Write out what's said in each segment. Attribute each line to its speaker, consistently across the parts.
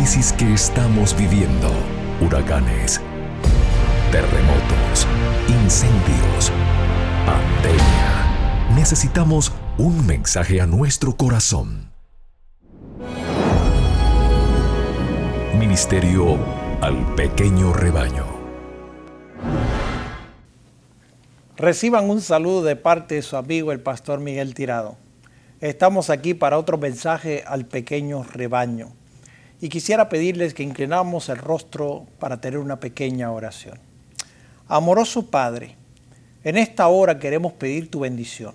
Speaker 1: crisis que estamos viviendo, huracanes, terremotos, incendios, pandemia, necesitamos un mensaje a nuestro corazón. Ministerio al pequeño rebaño.
Speaker 2: Reciban un saludo de parte de su amigo el pastor Miguel Tirado. Estamos aquí para otro mensaje al pequeño rebaño. Y quisiera pedirles que inclináramos el rostro para tener una pequeña oración. Amoroso Padre, en esta hora queremos pedir tu bendición.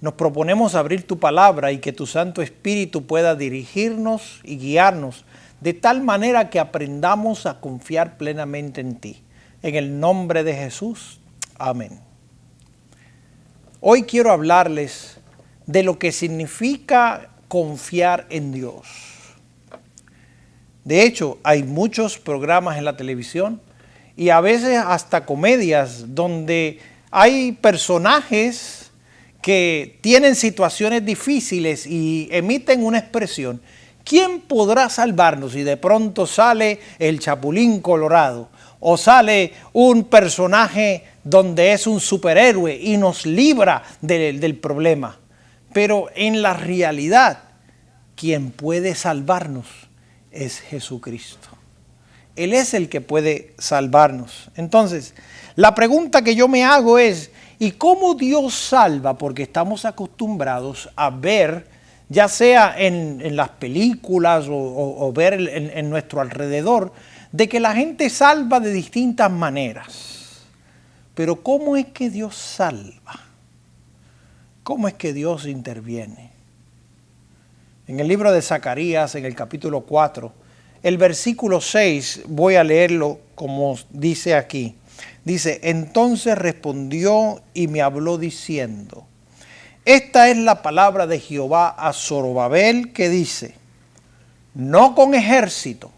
Speaker 2: Nos proponemos abrir tu palabra y que tu Santo Espíritu pueda dirigirnos y guiarnos de tal manera que aprendamos a confiar plenamente en ti. En el nombre de Jesús, amén. Hoy quiero hablarles de lo que significa confiar en Dios. De hecho, hay muchos programas en la televisión y a veces hasta comedias donde hay personajes que tienen situaciones difíciles y emiten una expresión. ¿Quién podrá salvarnos? Y de pronto sale el Chapulín Colorado o sale un personaje donde es un superhéroe y nos libra del problema. Pero en la realidad, quien puede salvarnos es Jesucristo. Él es el que puede salvarnos. Entonces, la pregunta que yo me hago es, ¿y cómo Dios salva? Porque estamos acostumbrados a ver, ya sea en las películas o ver en nuestro alrededor, de que la gente salva de distintas maneras. Pero ¿cómo es que Dios salva? ¿Cómo es que Dios interviene? En el libro de Zacarías, en el capítulo 4, el versículo 6, voy a leerlo como dice aquí. Dice, entonces respondió y me habló diciendo, esta es la palabra de Jehová a Zorobabel que dice, no con ejército,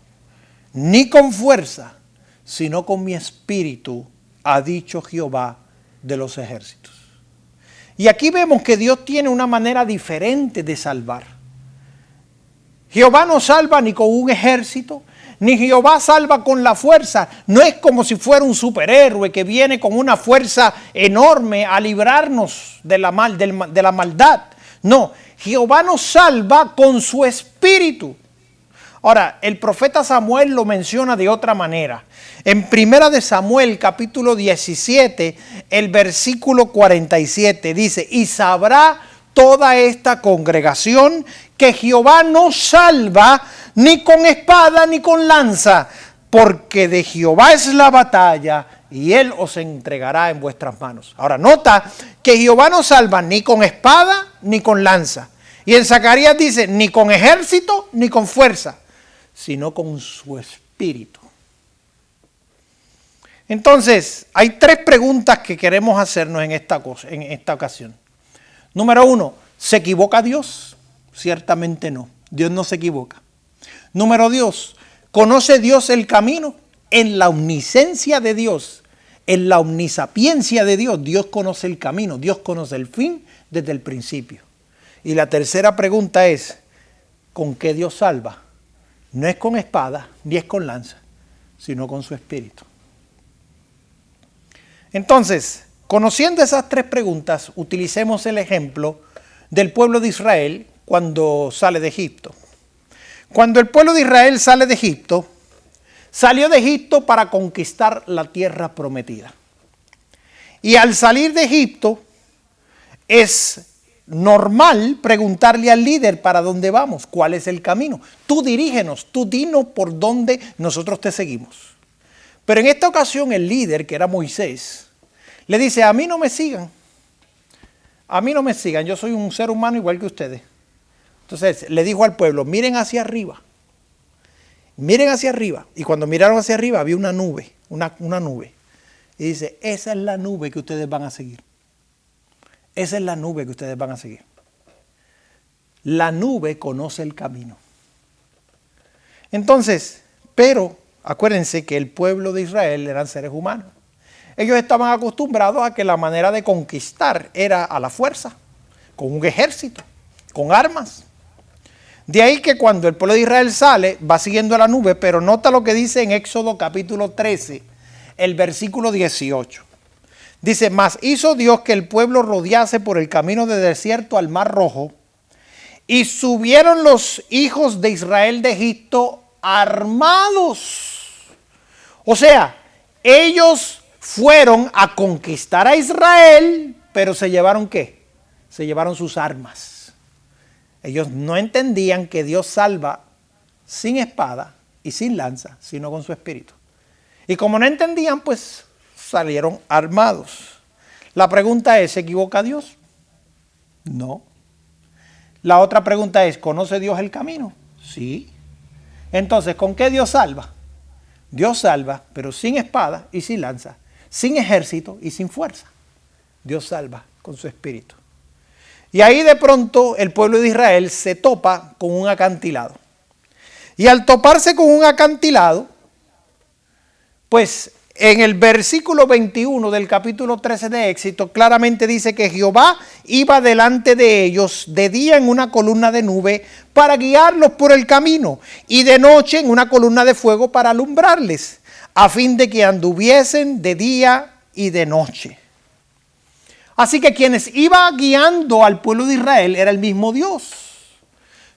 Speaker 2: ni con fuerza, sino con mi espíritu, ha dicho Jehová de los ejércitos. Y aquí vemos que Dios tiene una manera diferente de salvar. Jehová no salva ni con un ejército, ni Jehová salva con la fuerza. No es como si fuera un superhéroe que viene con una fuerza enorme a librarnos de la maldad. No, Jehová nos salva con su espíritu. Ahora, el profeta Samuel lo menciona de otra manera. En Primera de Samuel, capítulo 17, el versículo 47, dice, y sabrá toda esta congregación que Jehová no salva ni con espada ni con lanza, porque de Jehová es la batalla y él os entregará en vuestras manos. Ahora, nota que Jehová no salva ni con espada ni con lanza. Y en Zacarías dice, ni con ejército ni con fuerza, sino con su espíritu. Entonces, hay tres preguntas que queremos hacernos en esta ocasión. Número uno, ¿se equivoca Dios? Ciertamente no. Dios no se equivoca. Número dos, ¿conoce Dios el camino? En la omnisciencia de Dios, en la omnisapiencia de Dios, Dios conoce el camino, Dios conoce el fin desde el principio. Y la tercera pregunta es, ¿con qué Dios salva? No es con espada, ni es con lanza, sino con su espíritu. Entonces, conociendo esas tres preguntas, utilicemos el ejemplo del pueblo de Israel cuando sale de Egipto. Cuando el pueblo de Israel sale de Egipto, salió de Egipto para conquistar la tierra prometida. Y al salir de Egipto, es normal preguntarle al líder para dónde vamos, cuál es el camino. Tú dirígenos, tú dinos por dónde nosotros te seguimos. Pero en esta ocasión el líder, que era Moisés, le dice, a mí no me sigan. A mí no me sigan, yo soy un ser humano igual que ustedes. Entonces le dijo al pueblo, miren hacia arriba. Miren hacia arriba. Y cuando miraron hacia arriba había una nube, una nube. Y dice, esa es la nube que ustedes van a seguir. Esa es la nube que ustedes van a seguir. La nube conoce el camino. Entonces, pero acuérdense que el pueblo de Israel eran seres humanos. Ellos estaban acostumbrados a que la manera de conquistar era a la fuerza, con un ejército, con armas. De ahí que cuando el pueblo de Israel sale, va siguiendo la nube, pero nota lo que dice en Éxodo capítulo 13, el versículo 18. Dice, mas hizo Dios que el pueblo rodease por el camino de desierto al Mar Rojo, y subieron los hijos de Israel de Egipto armados. O sea, ellos fueron a conquistar a Israel, pero se llevaron ¿qué? Se llevaron sus armas. Ellos no entendían que Dios salva sin espada y sin lanza, sino con su espíritu. Y como no entendían, pues salieron armados. La pregunta es, ¿se equivoca Dios? No. La otra pregunta es, ¿conoce Dios el camino? Sí. Entonces, ¿con qué Dios salva? Dios salva, pero sin espada y sin lanza, sin ejército y sin fuerza. Dios salva con su espíritu. Y ahí de pronto el pueblo de Israel se topa con un acantilado. Y al toparse con un acantilado, pues en el versículo 21 del capítulo 13 de Éxodo claramente dice que Jehová iba delante de ellos de día en una columna de nube para guiarlos por el camino y de noche en una columna de fuego para alumbrarles, a fin de que anduviesen de día y de noche. Así que quienes iba guiando al pueblo de Israel era el mismo Dios.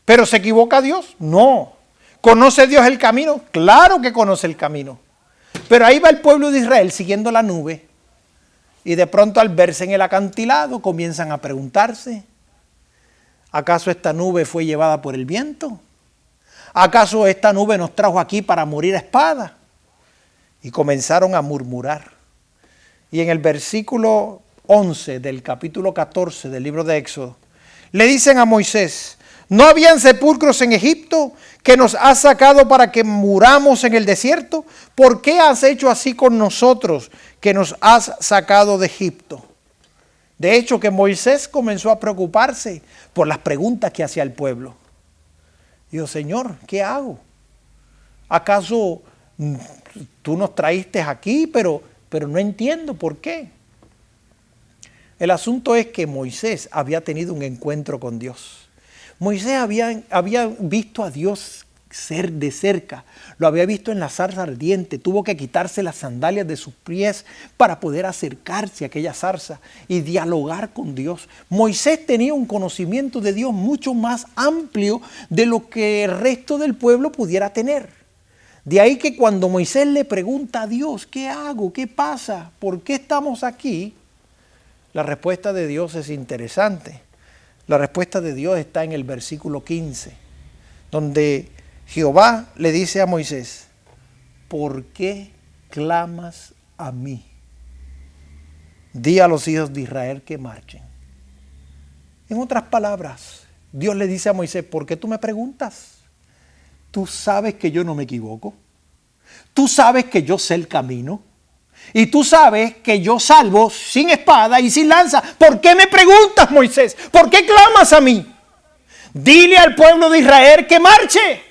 Speaker 2: ¿Pero se equivoca Dios? No. ¿Conoce Dios el camino? Claro que conoce el camino. Pero ahí va el pueblo de Israel siguiendo la nube y de pronto al verse en el acantilado comienzan a preguntarse, ¿acaso esta nube fue llevada por el viento? ¿Acaso esta nube nos trajo aquí para morir a espada? Y comenzaron a murmurar. Y en el versículo 11 del capítulo 14 del libro de Éxodo, le dicen a Moisés, ¿no habían sepulcros en Egipto que nos has sacado para que muramos en el desierto? ¿Por qué has hecho así con nosotros que nos has sacado de Egipto? De hecho, que Moisés comenzó a preocuparse por las preguntas que hacía el pueblo. Dijo, Señor, ¿qué hago? ¿Acaso tú nos traíste aquí, pero no entiendo por qué? El asunto es que Moisés había tenido un encuentro con Dios. Moisés había visto a Dios de cerca, lo había visto en la zarza ardiente, tuvo que quitarse las sandalias de sus pies para poder acercarse a aquella zarza y dialogar con Dios. Moisés tenía un conocimiento de Dios mucho más amplio de lo que el resto del pueblo pudiera tener. De ahí que cuando Moisés le pregunta a Dios, ¿qué hago? ¿Qué pasa? ¿Por qué estamos aquí? La respuesta de Dios es interesante. La respuesta de Dios está en el versículo 15, donde Jehová le dice a Moisés, ¿por qué clamas a mí? Di a los hijos de Israel que marchen. En otras palabras, Dios le dice a Moisés, ¿por qué tú me preguntas? Tú sabes que yo no me equivoco. Tú sabes que yo sé el camino. Y tú sabes que yo salvo sin espada y sin lanza. ¿Por qué me preguntas, Moisés? ¿Por qué clamas a mí? Dile al pueblo de Israel que marche.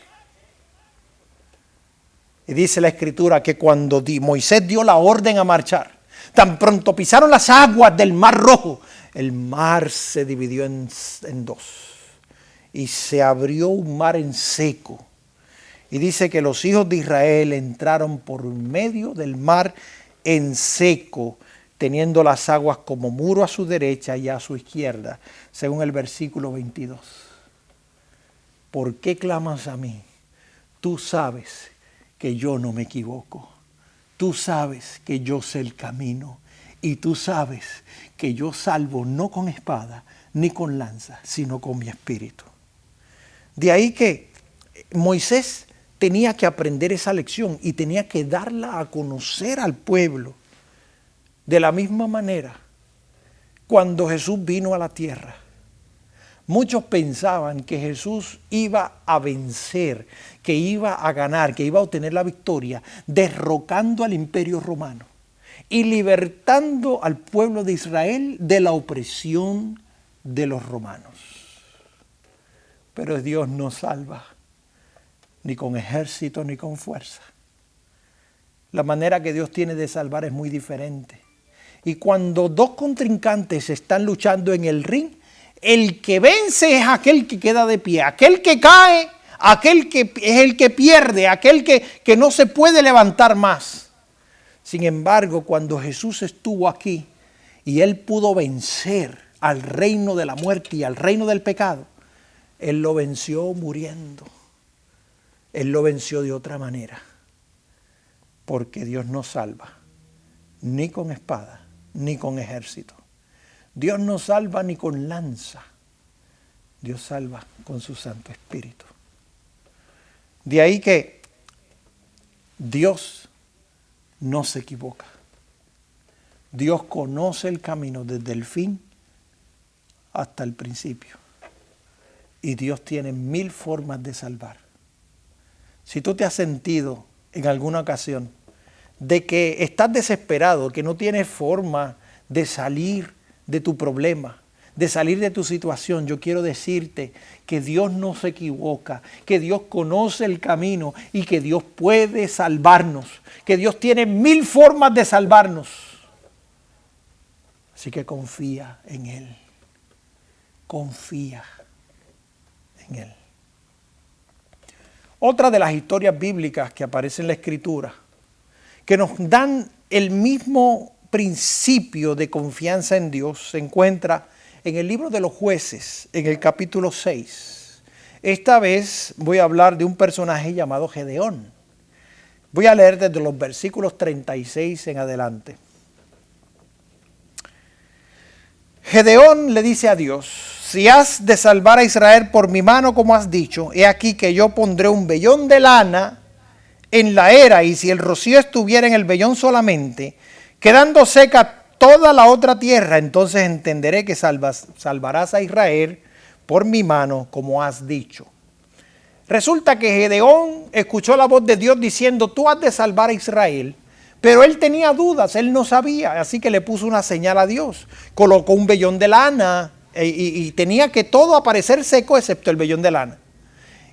Speaker 2: Y dice la Escritura que cuando Moisés dio la orden a marchar, tan pronto pisaron las aguas del Mar Rojo, el mar se dividió en dos. Y se abrió un mar en seco. Y dice que los hijos de Israel entraron por medio del mar en seco, teniendo las aguas como muro a su derecha y a su izquierda, según el versículo 22. ¿Por qué clamas a mí? Tú sabes que yo no me equivoco. Tú sabes que yo sé el camino. Y tú sabes que yo salvo no con espada ni con lanza, sino con mi espíritu. De ahí que Moisés tenía que aprender esa lección y tenía que darla a conocer al pueblo. De la misma manera, cuando Jesús vino a la tierra, muchos pensaban que Jesús iba a vencer, que iba a ganar, que iba a obtener la victoria, derrocando al imperio romano y libertando al pueblo de Israel de la opresión de los romanos. Pero Dios no salva ni con ejército ni con fuerza. La manera que Dios tiene de salvar es muy diferente. Y cuando dos contrincantes están luchando en el ring, El que vence es aquel que queda de pie. Aquel que cae, aquel que es el que pierde, aquel que no se puede levantar más. Sin embargo, cuando Jesús estuvo aquí y Él pudo vencer al reino de la muerte y al reino del pecado, Él lo venció muriendo. Él lo venció de otra manera. Porque Dios no salva ni con espada, ni con ejército. Dios no salva ni con lanza. Dios salva con su Santo Espíritu. De ahí que Dios no se equivoca. Dios conoce el camino desde el fin hasta el principio. Y Dios tiene 1000 formas de salvar. Si tú te has sentido en alguna ocasión de que estás desesperado, que no tienes forma de salir de tu problema, de salir de tu situación, yo quiero decirte que Dios no se equivoca, que Dios conoce el camino y que Dios puede salvarnos, que Dios tiene 1000 formas de salvarnos. Así que confía en Él, confía en Él. Otra de las historias bíblicas que aparece en la Escritura, que nos dan el mismo principio de confianza en Dios, se encuentra en el libro de los Jueces, en el capítulo 6. Esta vez voy a hablar de un personaje llamado Gedeón. Voy a leer desde los versículos 36 en adelante. Gedeón le dice a Dios: si has de salvar a Israel por mi mano, como has dicho, he aquí que yo pondré un vellón de lana en la era, y si el rocío estuviera en el vellón solamente, quedando seca toda la otra tierra, entonces entenderé que salvarás a Israel por mi mano, como has dicho. Resulta que Gedeón escuchó la voz de Dios diciendo: tú has de salvar a Israel. Pero él tenía dudas, él no sabía, así que le puso una señal a Dios. Colocó un vellón de lana y tenía que todo aparecer seco excepto el vellón de lana.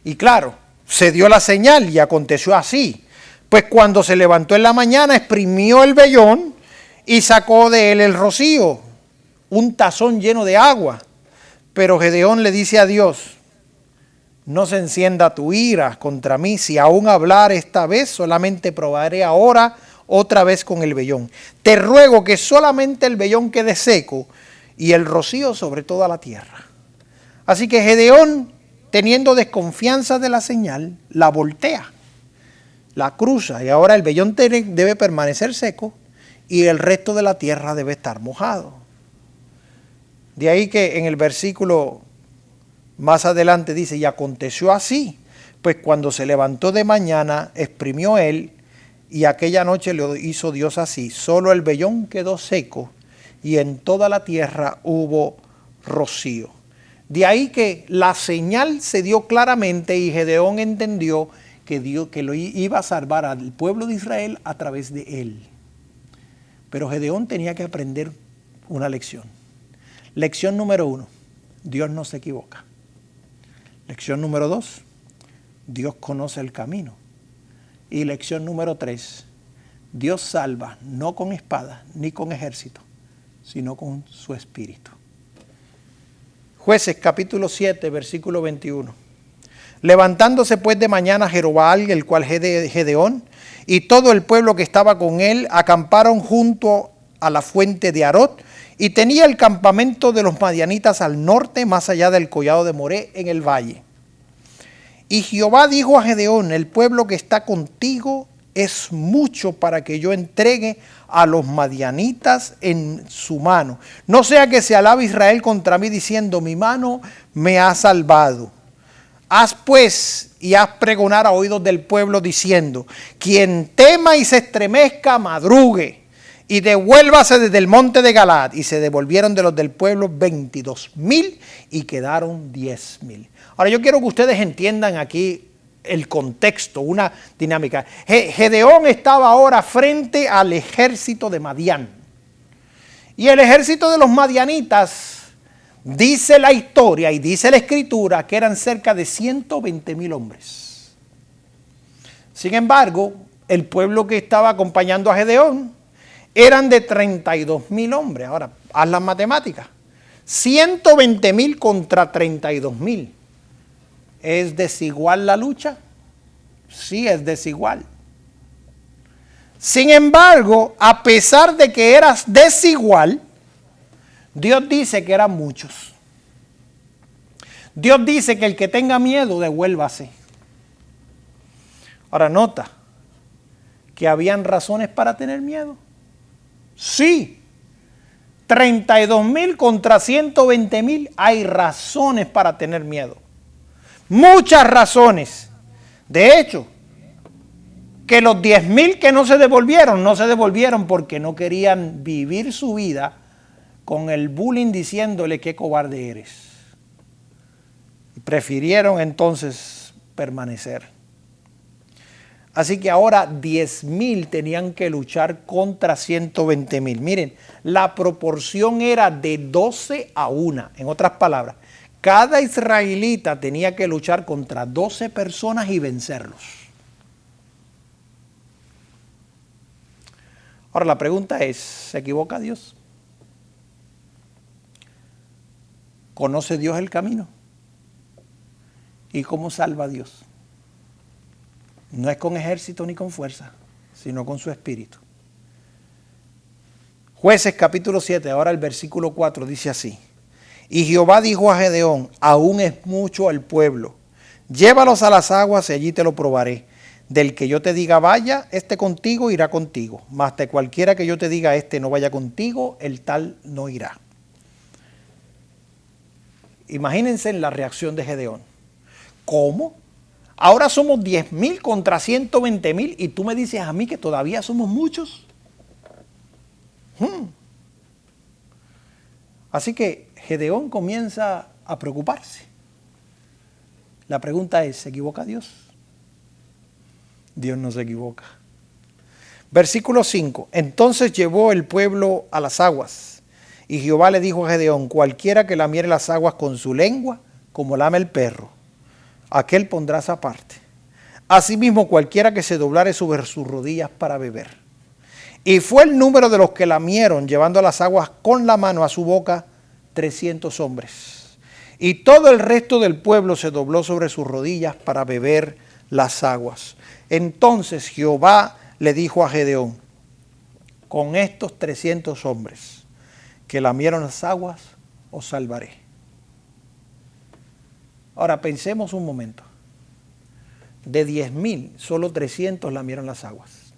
Speaker 2: Y claro, se dio la señal y aconteció así. Pues cuando se levantó en la mañana, exprimió el vellón y sacó de él el rocío, un tazón lleno de agua. Pero Gedeón le dice a Dios: no se encienda tu ira contra mí, si aún hablar esta vez, solamente probaré ahora otra vez con el vellón. Te ruego que solamente el vellón quede seco y el rocío sobre toda la tierra. Así que Gedeón, teniendo desconfianza de la señal, la voltea, la cruza, y ahora el vellón debe permanecer seco y el resto de la tierra debe estar mojado. De ahí que en el versículo más adelante dice: y aconteció así, pues cuando se levantó de mañana, exprimió él, y aquella noche lo hizo Dios así. Solo el vellón quedó seco y en toda la tierra hubo rocío. De ahí que la señal se dio claramente y Gedeón entendió que Dios que lo iba a salvar al pueblo de Israel a través de él. Pero Gedeón tenía que aprender una lección. Lección número 1, Dios no se equivoca. Lección número 2, Dios conoce el camino. Y lección número 3, Dios salva no con espada ni con ejército, sino con su espíritu. Jueces capítulo 7, versículo 21. Levantándose pues de mañana Jerobbaal, el cual Gedeón, y todo el pueblo que estaba con él, acamparon junto a la fuente de Arot, y tenía el campamento de los madianitas al norte, más allá del collado de Moré, en el valle. Y Jehová dijo a Gedeón: el pueblo que está contigo es mucho para que yo entregue a los madianitas en su mano. No sea que se alabe Israel contra mí diciendo: mi mano me ha salvado. Haz pues y haz pregonar a oídos del pueblo diciendo: quien tema y se estremezca, madrugue y devuélvase desde el monte de Galaad. Y se devolvieron de los del pueblo 22,000 y quedaron 10,000. Ahora yo quiero que ustedes entiendan aquí el contexto, una dinámica. Gedeón estaba ahora frente al ejército de Madián. Y el ejército de los madianitas, dice la historia y dice la escritura, que eran cerca de 120,000 hombres. Sin embargo, el pueblo que estaba acompañando a Gedeón eran de 32,000 hombres. Ahora, haz las matemáticas. 120,000 contra 32,000. ¿Es desigual la lucha? Sí, es desigual. Sin embargo, a pesar de que eras desigual, Dios dice que eran muchos. Dios dice que el que tenga miedo, devuélvase. Ahora nota que habían razones para tener miedo. Sí. 32,000 contra 120,000, hay razones para tener miedo. Muchas razones. De hecho, que los 10,000 que no se devolvieron porque no querían vivir su vida con el bullying diciéndole qué cobarde eres. Prefirieron entonces permanecer. Así que ahora 10,000 tenían que luchar contra 120,000. Miren, la proporción era de 12-1. En otras palabras, cada israelita tenía que luchar contra 12 personas y vencerlos. Ahora la pregunta es, ¿se equivoca Dios? ¿Conoce Dios el camino? ¿Y cómo salva a Dios? No es con ejército ni con fuerza, sino con su espíritu. Jueces capítulo 7, ahora el versículo 4 dice así. Y Jehová dijo a Gedeón, aún es mucho el pueblo, llévalos a las aguas y allí te lo probaré. Del que yo te diga vaya, este contigo irá contigo, mas de cualquiera que yo te diga este no vaya contigo, el tal no irá. Imagínense en la reacción de Gedeón. ¿Cómo? Ahora somos 10,000 contra 120,000 y tú me dices a mí que todavía somos muchos. Así que Gedeón comienza a preocuparse. La pregunta es, ¿se equivoca Dios? Dios no se equivoca. Versículo 5. Entonces llevó el pueblo a las aguas y Jehová le dijo a Gedeón, cualquiera que lamiere las aguas con su lengua, como lame el perro, aquel pondrás aparte. Asimismo, cualquiera que se doblare sobre sus rodillas para beber. Y fue el número de los que lamieron, llevando las aguas con la mano a su boca, 300 hombres. Y todo el resto del pueblo se dobló sobre sus rodillas para beber las aguas. Entonces Jehová le dijo a Gedeón, con estos 300 hombres que lamieron las aguas, os salvaré. Ahora pensemos un momento. De 10,000, solo 300 lamieron las aguas.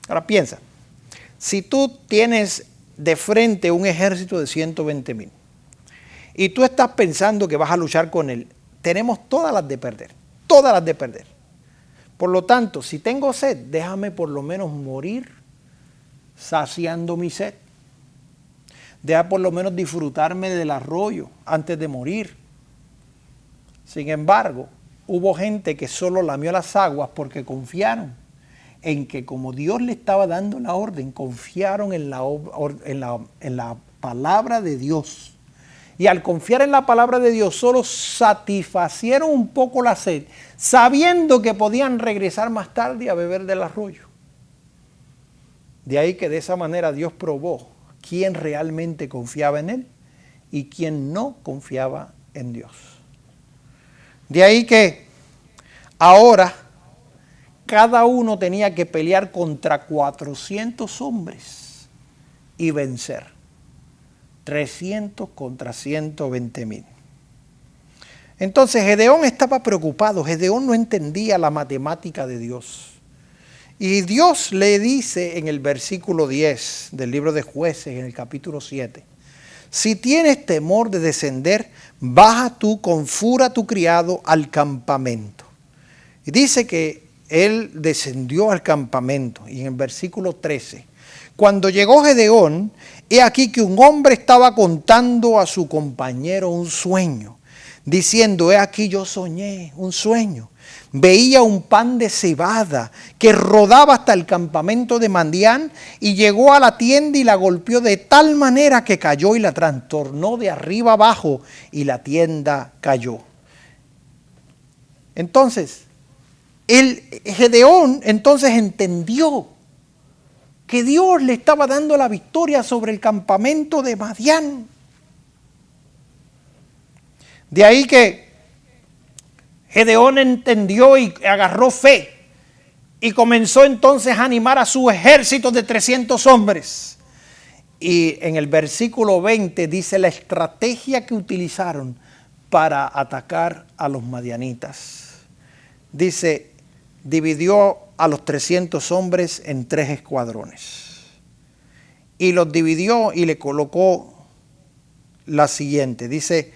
Speaker 2: Ahora piensa, si tú tienes de frente un ejército de 120,000 y tú estás pensando que vas a luchar con él, tenemos todas las de perder, todas las de perder. Por lo tanto, si tengo sed, déjame por lo menos morir saciando mi sed. Deja por lo menos disfrutarme del arroyo antes de morir. Sin embargo, hubo gente que solo lamió las aguas porque confiaron en que como Dios le estaba dando la orden, confiaron en la palabra de Dios. Y al confiar en la palabra de Dios, solo satisfacieron un poco la sed, sabiendo que podían regresar más tarde a beber del arroyo. De ahí que de esa manera Dios probó quién realmente confiaba en Él y quién no confiaba en Dios. De ahí que ahora cada uno tenía que pelear contra 400 hombres y vencer. 300 contra 120,000. Entonces Gedeón estaba preocupado. Gedeón no entendía la matemática de Dios. Y Dios le dice en el versículo 10 del libro de Jueces, en el capítulo 7, si tienes temor de descender, baja tú con Fura tu criado al campamento. Y dice que él descendió al campamento. Y en el versículo 13, cuando llegó Gedeón, he aquí que un hombre estaba contando a su compañero un sueño, diciendo, he aquí yo soñé un sueño. Veía un pan de cebada que rodaba hasta el campamento de Madián y llegó a la tienda y la golpeó de tal manera que cayó y la trastornó de arriba abajo y la tienda cayó. Entonces, Gedeón entonces entendió que Dios le estaba dando la victoria sobre el campamento de Madián. De ahí que Gedeón entendió y agarró fe y comenzó entonces a animar a su ejército de 300 hombres. Y en el versículo 20 dice la estrategia que utilizaron para atacar a los madianitas. Dice, dividió a los 300 hombres en 3 escuadrones. Y los dividió y le colocó la siguiente. Dice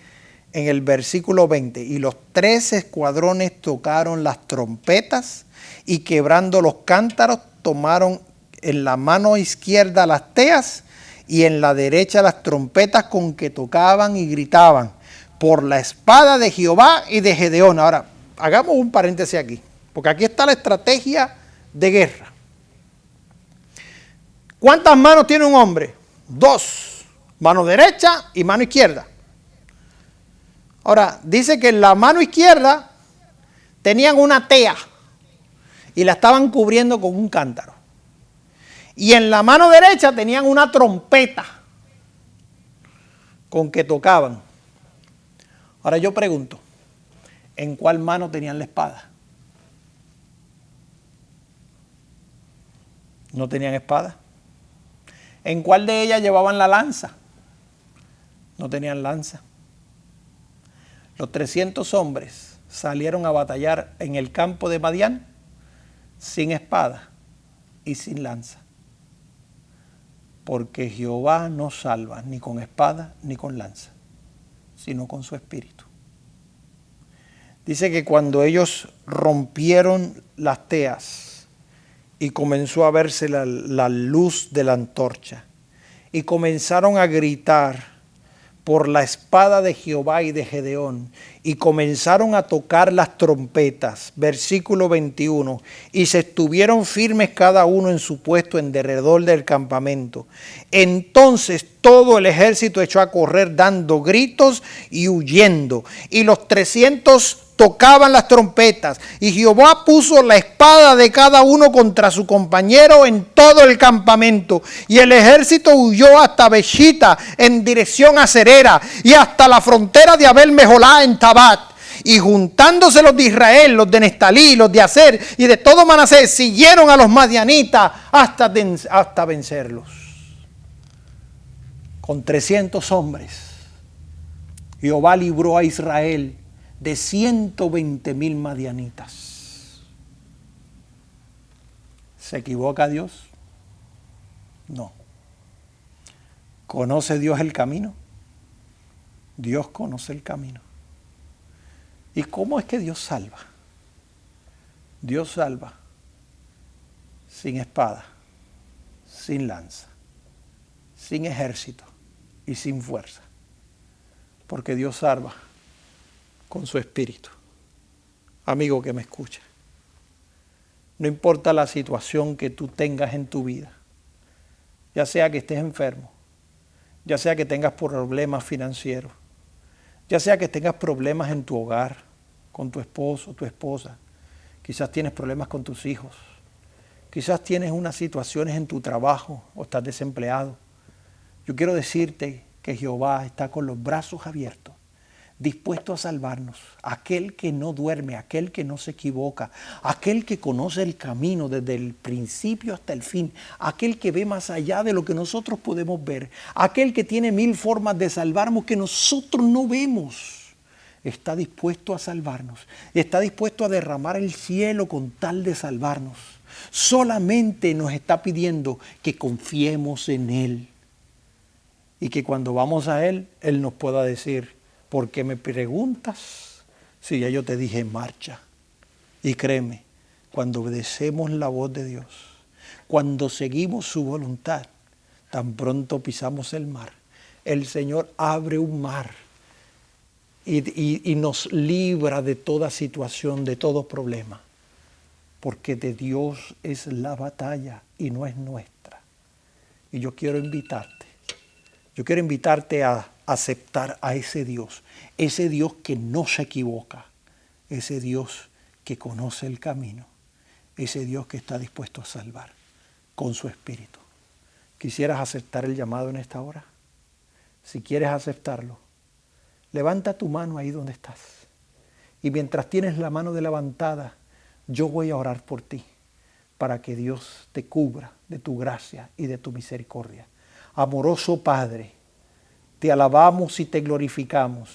Speaker 2: en el versículo 20, y los 3 escuadrones tocaron las trompetas y quebrando los cántaros tomaron en la mano izquierda las teas y en la derecha las trompetas con que tocaban y gritaban por la espada de Jehová y de Gedeón. Ahora, hagamos un paréntesis aquí, porque aquí está la estrategia de guerra. ¿Cuántas manos tiene un hombre? 2, mano derecha y mano izquierda. Ahora, dice que en la mano izquierda tenían una tea y la estaban cubriendo con un cántaro. Y en la mano derecha tenían una trompeta con que tocaban. Ahora yo pregunto, ¿en cuál mano tenían la espada? ¿No tenían espada? ¿En cuál de ellas llevaban la lanza? No tenían lanza. Los 300 hombres salieron a batallar en el campo de Madián sin espada y sin lanza. Porque Jehová no salva ni con espada ni con lanza, sino con su espíritu. Dice que cuando ellos rompieron las teas y comenzó a verse la luz de la antorcha y comenzaron a gritar por la espada de Jehová y de Gedeón, y comenzaron a tocar las trompetas, versículo 21, y se estuvieron firmes cada uno en su puesto en derredor del campamento. Entonces todo el ejército echó a correr dando gritos y huyendo, y los 300 tocaban las trompetas, y Jehová puso la espada de cada uno contra su compañero en todo el campamento, y el ejército huyó hasta Beshita en dirección a Serera, y hasta la frontera de Abel Meholá en Tabat. Y juntándose los de Israel, los de Neftalí, los de Aser y de todo Manasés, siguieron a los madianitas hasta vencerlos. Con 300 hombres, Jehová libró a Israel de 120,000 madianitas. ¿Se equivoca Dios? No. ¿Conoce Dios el camino? Dios conoce el camino. ¿Y cómo es que Dios salva? Dios salva sin espada, sin lanza, sin ejército y sin fuerza. Porque Dios salva con su espíritu. Amigo que me escucha, no importa la situación que tú tengas en tu vida, ya sea que estés enfermo, ya sea que tengas problemas financieros, ya sea que tengas problemas en tu hogar, con tu esposo, tu esposa, quizás tienes problemas con tus hijos, quizás tienes unas situaciones en tu trabajo o estás desempleado. Yo quiero decirte que Jehová está con los brazos abiertos, dispuesto a salvarnos, aquel que no duerme, aquel que no se equivoca, aquel que conoce el camino desde el principio hasta el fin, aquel que ve más allá de lo que nosotros podemos ver, aquel que tiene 1000 formas de salvarnos que nosotros no vemos. Está dispuesto a salvarnos, está dispuesto a derramar el cielo con tal de salvarnos. Solamente nos está pidiendo que confiemos en Él y que cuando vamos a Él, Él nos pueda decir: ¿por qué me preguntas? Si ya yo te dije marcha. Y créeme, cuando obedecemos la voz de Dios, cuando seguimos su voluntad, tan pronto pisamos el mar, el Señor abre un mar y nos libra de toda situación, de todo problema. Porque de Dios es la batalla y no es nuestra. Y yo quiero invitarte a aceptar a ese Dios que no se equivoca, ese Dios que conoce el camino, ese Dios que está dispuesto a salvar con su espíritu. ¿Quisieras aceptar el llamado en esta hora? Si quieres aceptarlo, Levanta tu mano ahí donde estás. Y mientras tienes la mano levantada, yo voy a orar por ti, para que Dios te cubra de tu gracia y de tu misericordia. Amoroso Padre, te alabamos y te glorificamos.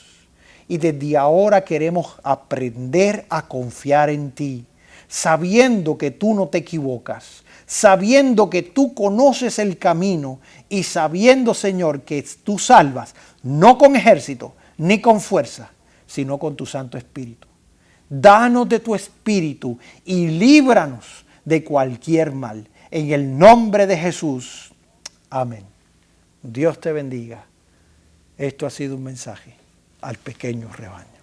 Speaker 2: Y desde ahora queremos aprender a confiar en ti, sabiendo que tú no te equivocas, sabiendo que tú conoces el camino y sabiendo, Señor, que tú salvas, no con ejército ni con fuerza, sino con tu Santo Espíritu. Danos de tu Espíritu y líbranos de cualquier mal. En el nombre de Jesús. Amén. Dios te bendiga. Esto ha sido un mensaje al pequeño rebaño.